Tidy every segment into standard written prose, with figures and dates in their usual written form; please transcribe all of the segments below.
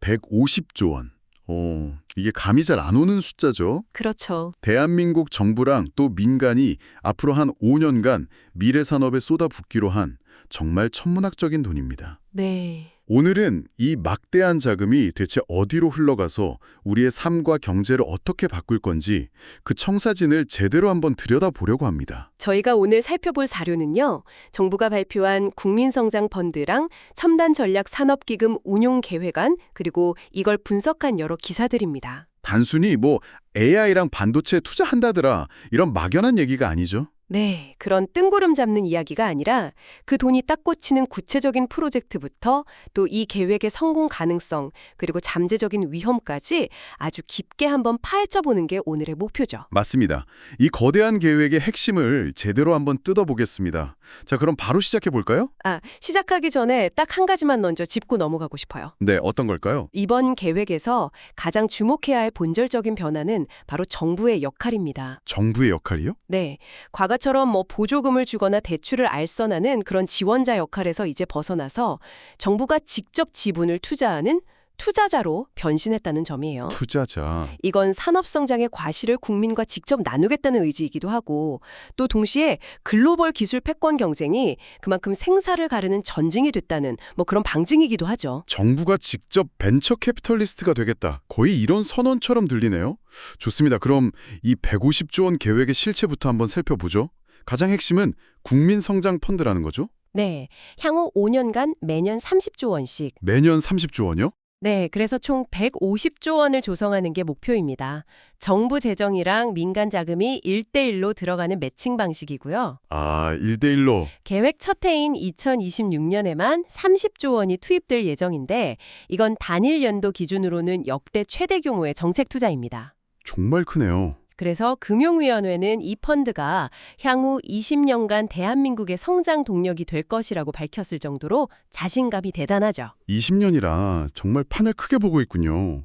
150조 원. 이게 감이 잘 안 오는 숫자죠. 그렇죠. 대한민국 정부랑 또 민간이 앞으로 한 5년간 미래 산업에 쏟아붓기로 한 정말 천문학적인 돈입니다. 네. 오늘은 이 막대한 자금이 대체 어디로 흘러가서 우리의 삶과 경제를 어떻게 바꿀 건지 그 청사진을 제대로 한번 들여다보려고 합니다. 저희가 오늘 살펴볼 사료는요. 정부가 발표한 국민성장펀드랑 첨단전략산업기금 운용계획안 그리고 이걸 분석한 여러 기사들입니다. 단순히 AI랑 반도체에 투자한다더라 이런 막연한 얘기가 아니죠. 네, 그런 뜬구름 잡는 이야기가 아니라 그 돈이 딱 꽂히는 구체적인 프로젝트부터 또 이 계획의 성공 가능성 그리고 잠재적인 위험까지 아주 깊게 한번 파헤쳐 보는 게 오늘의 목표죠. 맞습니다. 이 거대한 계획의 핵심을 제대로 한번 뜯어보겠습니다. 자, 그럼 바로 시작해 볼까요? 시작하기 전에 딱 한 가지만 먼저 짚고 넘어가고 싶어요. 네, 어떤 걸까요? 이번 계획에서 가장 주목해야 할 본질적인 변화는 바로 정부의 역할입니다. 정부의 역할이요? 네, 과거처럼 보조금을 주거나 대출을 알선하는 그런 지원자 역할에서 이제 벗어나서 정부가 직접 지분을 투자하는 투자자로 변신했다는 점이에요. 투자자. 이건 산업성장의 과실을 국민과 직접 나누겠다는 의지이기도 하고 또 동시에 글로벌 기술 패권 경쟁이 그만큼 생사를 가르는 전쟁이 됐다는 그런 방증이기도 하죠. 정부가 직접 벤처 캐피털리스트가 되겠다. 거의 이런 선언처럼 들리네요. 좋습니다. 그럼 이 150조 원 계획의 실체부터 한번 살펴보죠. 가장 핵심은 국민성장펀드라는 거죠? 네, 향후 5년간 매년 30조 원씩. 매년 30조 원이요? 네, 그래서 총 150조 원을 조성하는 게 목표입니다. 정부 재정이랑 민간 자금이 1대1로 들어가는 매칭 방식이고요. 1대1로. 계획 첫 해인 2026년에만 30조 원이 투입될 예정인데 이건 단일 연도 기준으로는 역대 최대 규모의 정책 투자입니다. 정말 크네요. 그래서 금융위원회는 이 펀드가 향후 20년간 대한민국의 성장 동력이 될 것이라고 밝혔을 정도로 자신감이 대단하죠. 20년이라 정말 판을 크게 보고 있군요.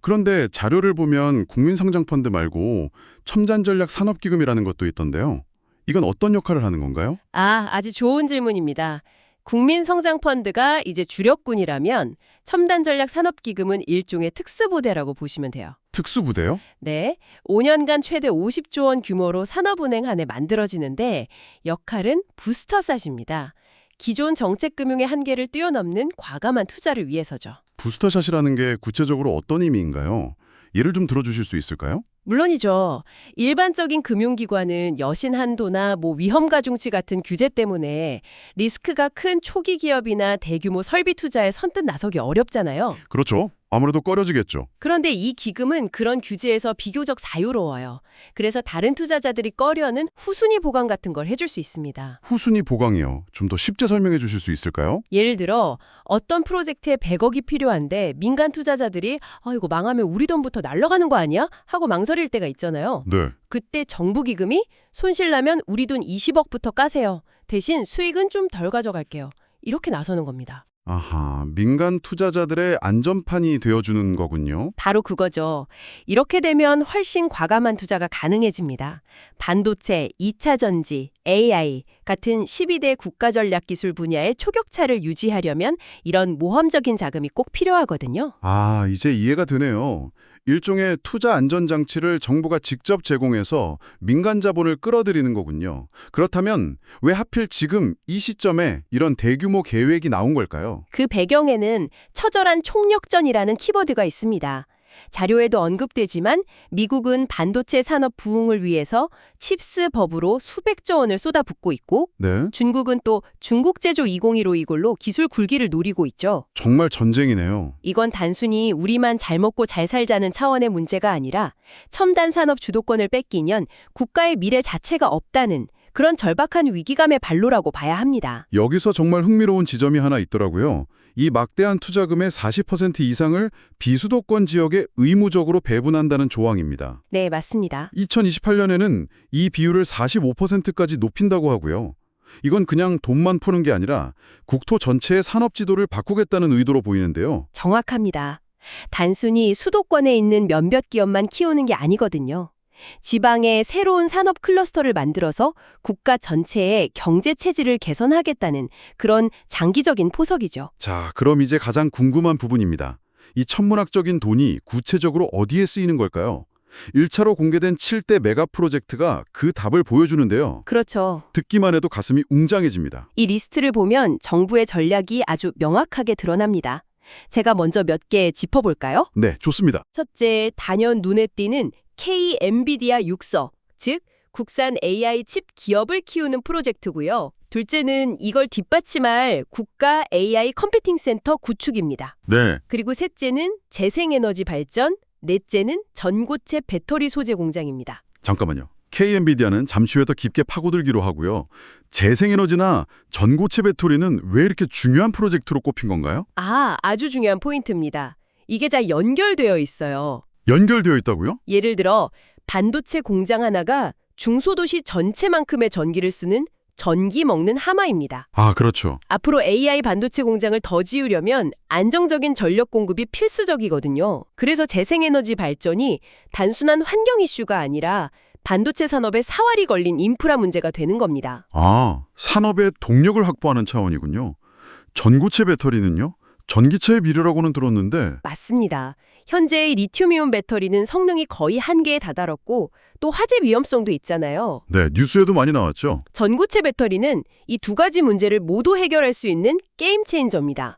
그런데 자료를 보면 국민성장펀드 말고 첨단전략산업기금이라는 것도 있던데요. 이건 어떤 역할을 하는 건가요? 아주 좋은 질문입니다. 국민성장펀드가 이제 주력군이라면 첨단전략산업기금은 일종의 특수부대라고 보시면 돼요. 특수부대요? 네, 5년간 최대 50조 원 규모로 산업은행 안에 만들어지는데 역할은 부스터샷입니다. 기존 정책금융의 한계를 뛰어넘는 과감한 투자를 위해서죠. 부스터샷이라는 게 구체적으로 어떤 의미인가요? 예를 좀 들어주실 수 있을까요? 물론이죠. 일반적인 금융기관은 여신 한도나 위험가중치 같은 규제 때문에 리스크가 큰 초기 기업이나 대규모 설비 투자에 선뜻 나서기 어렵잖아요. 그렇죠. 아무래도 꺼려지겠죠. 그런데 이 기금은 그런 규제에서 비교적 자유로워요. 그래서 다른 투자자들이 꺼려는 후순위 보강 같은 걸 해줄 수 있습니다. 후순위 보강이요. 좀 더 쉽게 설명해 주실 수 있을까요? 예를 들어 어떤 프로젝트에 100억이 필요한데 민간 투자자들이 이거 망하면 우리 돈부터 날아가는 거 아니야? 하고 망설일 때가 있잖아요. 네. 그때 정부 기금이 손실나면 우리 돈 20억부터 까세요. 대신 수익은 좀 덜 가져갈게요. 이렇게 나서는 겁니다. 아하, 민간 투자자들의 안전판이 되어주는 거군요. 바로 그거죠. 이렇게 되면 훨씬 과감한 투자가 가능해집니다. 반도체, 2차 전지, AI 같은 12대 국가전략기술 분야의 초격차를 유지하려면 이런 모험적인 자금이 꼭 필요하거든요. 이제 이해가 되네요. 일종의 투자 안전장치를 정부가 직접 제공해서 민간 자본을 끌어들이는 거군요. 그렇다면 왜 하필 지금 이 시점에 이런 대규모 계획이 나온 걸까요? 그 배경에는 처절한 총력전이라는 키워드가 있습니다. 자료에도 언급되지만 미국은 반도체 산업 부흥을 위해서 칩스 법으로 수백조 원을 쏟아붓고 있고 네. 중국은 또 중국 제조 2015 이걸로 기술 굴기를 노리고 있죠. 정말 전쟁이네요. 이건 단순히 우리만 잘 먹고 잘 살자는 차원의 문제가 아니라 첨단 산업 주도권을 뺏기면 국가의 미래 자체가 없다는 그런 절박한 위기감의 발로라고 봐야 합니다. 여기서 정말 흥미로운 지점이 하나 있더라고요. 이 막대한 투자금의 40% 이상을 비수도권 지역에 의무적으로 배분한다는 조항입니다. 네, 맞습니다. 2028년에는 이 비율을 45%까지 높인다고 하고요. 이건 그냥 돈만 푸는 게 아니라 국토 전체의 산업 지도를 바꾸겠다는 의도로 보이는데요. 정확합니다. 단순히 수도권에 있는 몇몇 기업만 키우는 게 아니거든요. 지방에 새로운 산업 클러스터를 만들어서 국가 전체의 경제 체질을 개선하겠다는 그런 장기적인 포석이죠. 자, 그럼 이제 가장 궁금한 부분입니다. 이 천문학적인 돈이 구체적으로 어디에 쓰이는 걸까요? 1차로 공개된 7대 메가 프로젝트가 그 답을 보여주는데요. 그렇죠. 듣기만 해도 가슴이 웅장해집니다. 이 리스트를 보면 정부의 전략이 아주 명확하게 드러납니다. 제가 먼저 몇 개 짚어볼까요? 네, 좋습니다. 첫째, 단연 눈에 띄는 K 엔비디아 육서, 즉 국산 AI 칩 기업을 키우는 프로젝트고요. 둘째는 이걸 뒷받침할 국가 AI 컴퓨팅 센터 구축입니다. 네. 그리고 셋째는 재생에너지 발전, 넷째는 전고체 배터리 소재 공장입니다. 잠깐만요. KNVIDIA는 잠시 후에 더 깊게 파고들기로 하고요. 재생에너지나 전고체 배터리는 왜 이렇게 중요한 프로젝트로 꼽힌 건가요? 아주 중요한 포인트입니다. 이게 잘 연결되어 있어요. 연결되어 있다고요? 예를 들어 반도체 공장 하나가 중소도시 전체만큼의 전기를 쓰는 전기 먹는 하마입니다. 아, 그렇죠. 앞으로 AI 반도체 공장을 더 지으려면 안정적인 전력 공급이 필수적이거든요. 그래서 재생에너지 발전이 단순한 환경 이슈가 아니라 반도체 산업에 사활이 걸린 인프라 문제가 되는 겁니다. 아, 산업의 동력을 확보하는 차원이군요. 전고체 배터리는요? 전기차의 미래라고는 들었는데 맞습니다. 현재의 리튬이온 배터리는 성능이 거의 한계에 다다랐고 또 화재 위험성도 있잖아요. 네, 뉴스에도 많이 나왔죠. 전고체 배터리는 이 두 가지 문제를 모두 해결할 수 있는 게임 체인저입니다.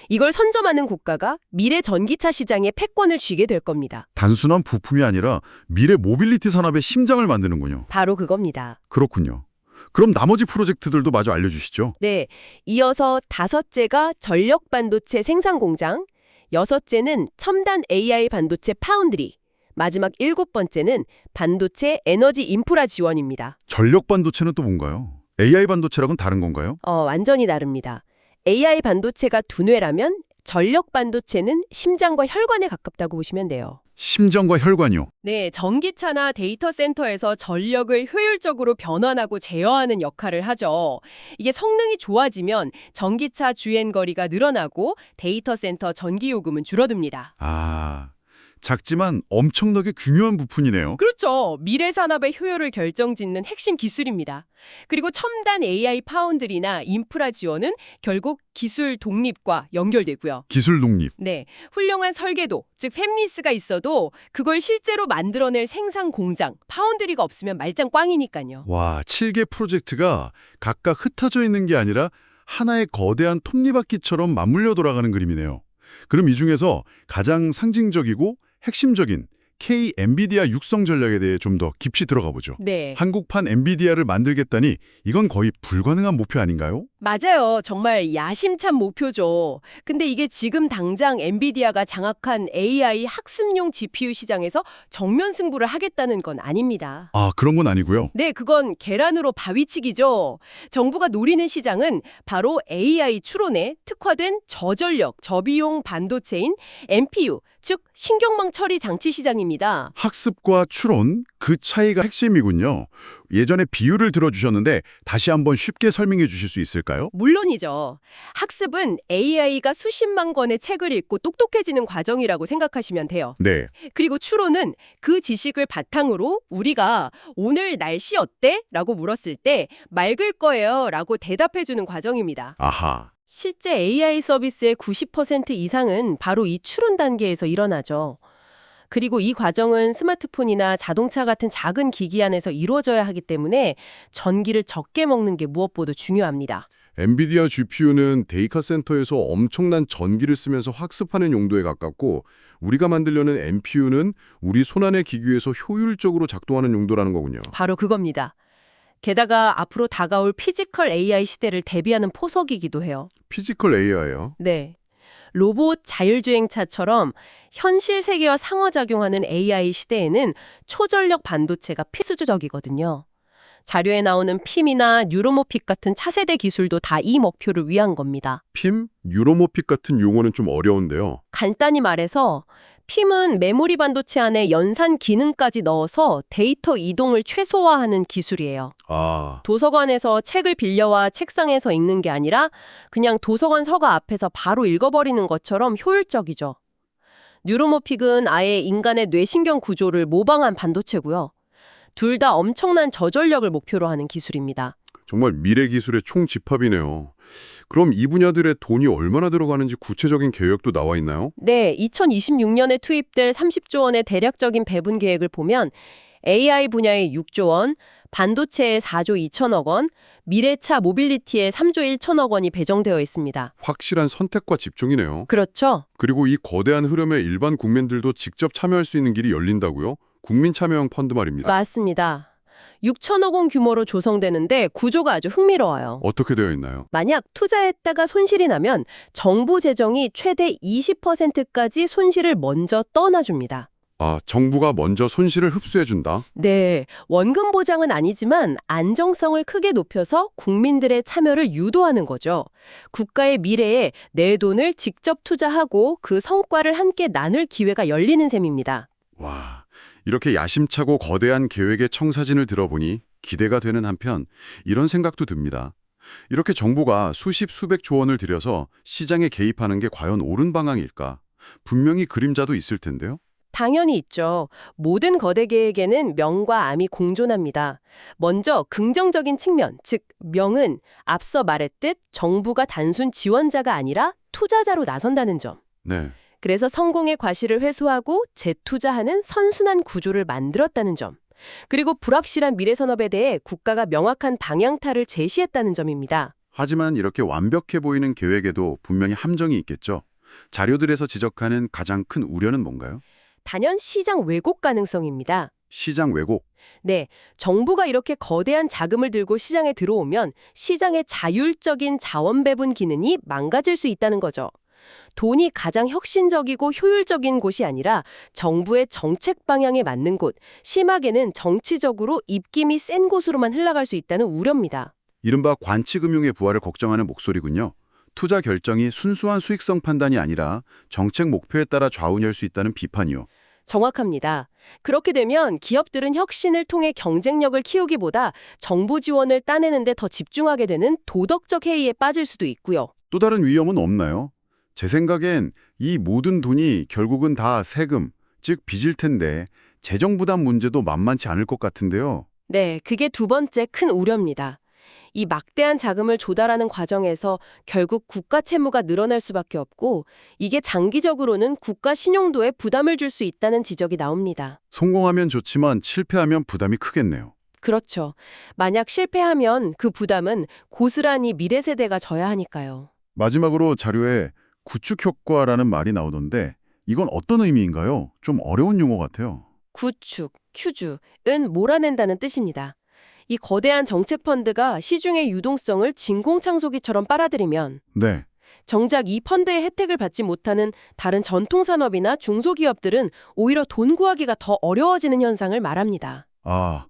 이걸 선점하는 국가가 미래 전기차 시장에 패권을 쥐게 될 겁니다. 단순한 부품이 아니라 미래 모빌리티 산업의 심장을 만드는군요. 바로 그겁니다. 그렇군요. 그럼 나머지 프로젝트들도 마저 알려주시죠. 네, 이어서 다섯째가 전력 반도체 생산 공장, 여섯째는 첨단 AI 반도체 파운드리, 마지막 일곱 번째는 반도체 에너지 인프라 지원입니다. 전력 반도체는 또 뭔가요? AI 반도체랑은 다른 건가요? 완전히 다릅니다. AI 반도체가 두뇌라면 전력 반도체는 심장과 혈관에 가깝다고 보시면 돼요. 심장과 혈관이요. 네, 전기차나 데이터 센터에서 전력을 효율적으로 변환하고 제어하는 역할을 하죠. 이게 성능이 좋아지면 전기차 주행 거리가 늘어나고 데이터 센터 전기 요금은 줄어듭니다. 아, 작지만 엄청나게 중요한 부품이네요. 그렇죠. 미래 산업의 효율을 결정짓는 핵심 기술입니다. 그리고 첨단 AI 파운드리나 인프라 지원은 결국 기술 독립과 연결되고요. 기술 독립. 네, 훌륭한 설계도, 즉 팹리스가 있어도 그걸 실제로 만들어낼 생산 공장, 파운드리가 없으면 말짱 꽝이니까요. 와, 7개 프로젝트가 각각 흩어져 있는 게 아니라 하나의 거대한 톱니바퀴처럼 맞물려 돌아가는 그림이네요. 그럼 이 중에서 가장 상징적이고 핵심적인 K 엔비디아 육성 전략에 대해 좀 더 깊이 들어가 보죠. 네, 한국판 엔비디아를 만들겠다니 이건 거의 불가능한 목표 아닌가요? 맞아요. 정말 야심찬 목표죠. 근데 이게 지금 당장 엔비디아가 장악한 AI 학습용 GPU 시장에서 정면 승부를 하겠다는 건 아닙니다. 아, 그런 건 아니고요. 네, 그건 계란으로 바위치기죠. 정부가 노리는 시장은 바로 AI 추론에 특화된 저전력, 저비용 반도체인 NPU, 즉 신경망 처리 장치 시장입니다. 학습과 추론, 그 차이가 핵심이군요. 예전에 비유를 들어주셨는데 다시 한번 쉽게 설명해 주실 수 있을까요? 물론이죠. 학습은 AI가 수십만 권의 책을 읽고 똑똑해지는 과정이라고 생각하시면 돼요. 네. 그리고 추론은 그 지식을 바탕으로 우리가 오늘 날씨 어때? 라고 물었을 때 맑을 거예요 라고 대답해주는 과정입니다. 아하. 실제 AI 서비스의 90% 이상은 바로 이 추론 단계에서 일어나죠. 그리고 이 과정은 스마트폰이나 자동차 같은 작은 기기 안에서 이루어져야 하기 때문에 전기를 적게 먹는 게 무엇보다 중요합니다. 엔비디아 GPU는 데이터 센터에서 엄청난 전기를 쓰면서 학습하는 용도에 가깝고 우리가 만들려는 NPU는 우리 손안의 기기에서 효율적으로 작동하는 용도라는 거군요. 바로 그겁니다. 게다가 앞으로 다가올 피지컬 AI 시대를 대비하는 포석이기도 해요. 피지컬 AI요? 네. 로봇 자율주행차처럼 현실 세계와 상호작용하는 AI 시대에는 초전력 반도체가 필수적이거든요. 자료에 나오는 핌이나 뉴로모픽 같은 차세대 기술도 다 이 목표를 위한 겁니다. 핌, 뉴로모픽 같은 용어는 좀 어려운데요. 간단히 말해서 핌은 메모리 반도체 안에 연산 기능까지 넣어서 데이터 이동을 최소화하는 기술이에요. 아, 도서관에서 책을 빌려와 책상에서 읽는 게 아니라 그냥 도서관 서가 앞에서 바로 읽어버리는 것처럼 효율적이죠. 뉴로모픽은 아예 인간의 뇌신경 구조를 모방한 반도체고요. 둘 다 엄청난 저전력을 목표로 하는 기술입니다. 정말 미래 기술의 총집합이네요. 그럼 이 분야들에 돈이 얼마나 들어가는지 구체적인 계획도 나와 있나요? 네, 2026년에 투입될 30조 원의 대략적인 배분 계획을 보면 AI 분야에 6조 원, 반도체에 4조 2천억 원, 미래차 모빌리티에 3조 1천억 원이 배정되어 있습니다. 확실한 선택과 집중이네요. 그렇죠? 그리고 이 거대한 흐름에 일반 국민들도 직접 참여할 수 있는 길이 열린다고요? 국민 참여형 펀드 말입니다. 맞습니다. 6천억 원 규모로 조성되는데 구조가 아주 흥미로워요. 어떻게 되어 있나요? 만약 투자했다가 손실이 나면 정부 재정이 최대 20%까지 손실을 먼저 떠나줍니다. 아, 정부가 먼저 손실을 흡수해준다? 네, 원금 보장은 아니지만 안정성을 크게 높여서 국민들의 참여를 유도하는 거죠. 국가의 미래에 내 돈을 직접 투자하고 그 성과를 함께 나눌 기회가 열리는 셈입니다. 와, 이렇게 야심차고 거대한 계획의 청사진을 들어보니 기대가 되는 한편 이런 생각도 듭니다. 이렇게 정부가 수십 수백 조 원을 들여서 시장에 개입하는 게 과연 옳은 방향일까? 분명히 그림자도 있을 텐데요. 당연히 있죠. 모든 거대 계획에는 명과 암이 공존합니다. 먼저 긍정적인 측면, 즉 명은 앞서 말했듯 정부가 단순 지원자가 아니라 투자자로 나선다는 점. 네. 그래서 성공의 과실을 회수하고 재투자하는 선순환 구조를 만들었다는 점. 그리고 불확실한 미래 산업에 대해 국가가 명확한 방향타를 제시했다는 점입니다. 하지만 이렇게 완벽해 보이는 계획에도 분명히 함정이 있겠죠. 자료들에서 지적하는 가장 큰 우려는 뭔가요? 단연 시장 왜곡 가능성입니다. 시장 왜곡. 네, 정부가 이렇게 거대한 자금을 들고 시장에 들어오면 시장의 자율적인 자원 배분 기능이 망가질 수 있다는 거죠. 돈이 가장 혁신적이고 효율적인 곳이 아니라 정부의 정책 방향에 맞는 곳, 심하게는 정치적으로 입김이 센 곳으로만 흘러갈 수 있다는 우려입니다. 이른바 관치금융의 부활을 걱정하는 목소리군요. 투자 결정이 순수한 수익성 판단이 아니라 정책 목표에 따라 좌우될 수 있다는 비판이요. 정확합니다. 그렇게 되면 기업들은 혁신을 통해 경쟁력을 키우기보다 정부 지원을 따내는 데 더 집중하게 되는 도덕적 해이에 빠질 수도 있고요. 또 다른 위험은 없나요? 제 생각엔 이 모든 돈이 결국은 다 세금, 즉 빚일 텐데 재정 부담 문제도 만만치 않을 것 같은데요. 네, 그게 두 번째 큰 우려입니다. 이 막대한 자금을 조달하는 과정에서 결국 국가 채무가 늘어날 수밖에 없고 이게 장기적으로는 국가 신용도에 부담을 줄 수 있다는 지적이 나옵니다. 성공하면 좋지만 실패하면 부담이 크겠네요. 그렇죠. 만약 실패하면 그 부담은 고스란히 미래 세대가 져야 하니까요. 마지막으로 자료에 구축 효과라는 말이 나오던데 이건 어떤 의미인가요? 좀 어려운 용어 같아요. 구축, 큐주은 몰아낸다는 뜻입니다. 이 거대한 정책 펀드가 시중의 유동성을 진공청소기처럼 빨아들이면 네. 정작 이 펀드의 혜택을 받지 못하는 다른 전통산업이나 중소기업들은 오히려 돈 구하기가 더 어려워지는 현상을 말합니다. 아,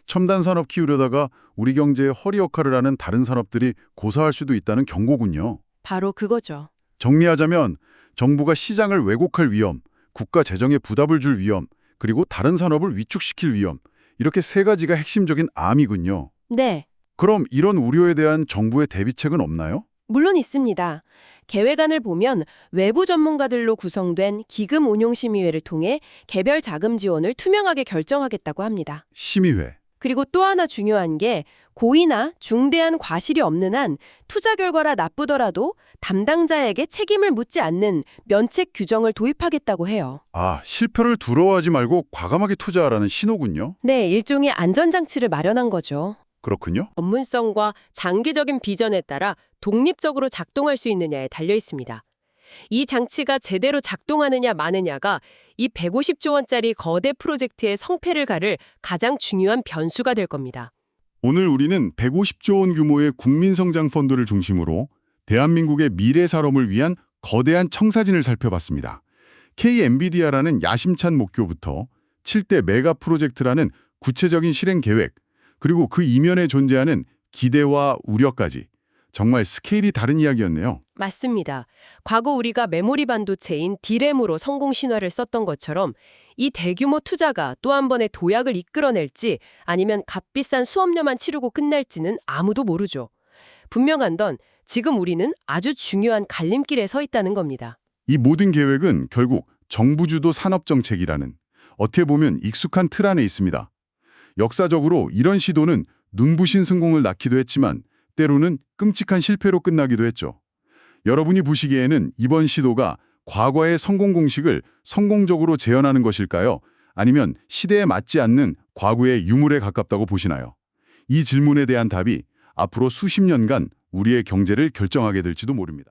첨단 산업 키우려다가 우리 경제의 허리 역할을 하는 다른 산업들이 고사할 수도 있다는 경고군요. 바로 그거죠. 정리하자면 정부가 시장을 왜곡할 위험, 국가 재정에 부담을 줄 위험, 그리고 다른 산업을 위축시킬 위험, 이렇게 세 가지가 핵심적인 암이군요. 네, 그럼 이런 우려에 대한 정부의 대비책은 없나요? 물론 있습니다. 계획안을 보면 외부 전문가들로 구성된 기금운용심의회를 통해 개별 자금 지원을 투명하게 결정하겠다고 합니다. 심의회. 그리고 또 하나 중요한 게 고의나 중대한 과실이 없는 한 투자 결과라 나쁘더라도 담당자에게 책임을 묻지 않는 면책 규정을 도입하겠다고 해요. 아, 실패를 두려워하지 말고 과감하게 투자하라는 신호군요. 네, 일종의 안전장치를 마련한 거죠. 그렇군요. 전문성과 장기적인 비전에 따라 독립적으로 작동할 수 있느냐에 달려 있습니다. 이 장치가 제대로 작동하느냐 마느냐가 이 150조 원짜리 거대 프로젝트의 성패를 가를 가장 중요한 변수가 될 겁니다. 오늘 우리는 150조 원 규모의 국민성장펀드를 중심으로 대한민국의 미래 산업을 위한 거대한 청사진을 살펴봤습니다. KNVIDIA라는 야심찬 목표부터 7대 메가 프로젝트라는 구체적인 실행 계획, 그리고 그 이면에 존재하는 기대와 우려까지 정말 스케일이 다른 이야기였네요. 맞습니다. 과거 우리가 메모리 반도체인 D램으로 성공 신화를 썼던 것처럼 이 대규모 투자가 또 한 번의 도약을 이끌어낼지 아니면 값비싼 수업료만 치르고 끝날지는 아무도 모르죠. 분명한 건 지금 우리는 아주 중요한 갈림길에 서 있다는 겁니다. 이 모든 계획은 결국 정부주도 산업정책이라는 어떻게 보면 익숙한 틀 안에 있습니다. 역사적으로 이런 시도는 눈부신 성공을 낳기도 했지만 때로는 끔찍한 실패로 끝나기도 했죠. 여러분이 보시기에는 이번 시도가 과거의 성공 공식을 성공적으로 재현하는 것일까요? 아니면 시대에 맞지 않는 과거의 유물에 가깝다고 보시나요? 이 질문에 대한 답이 앞으로 수십 년간 우리의 경제를 결정하게 될지도 모릅니다.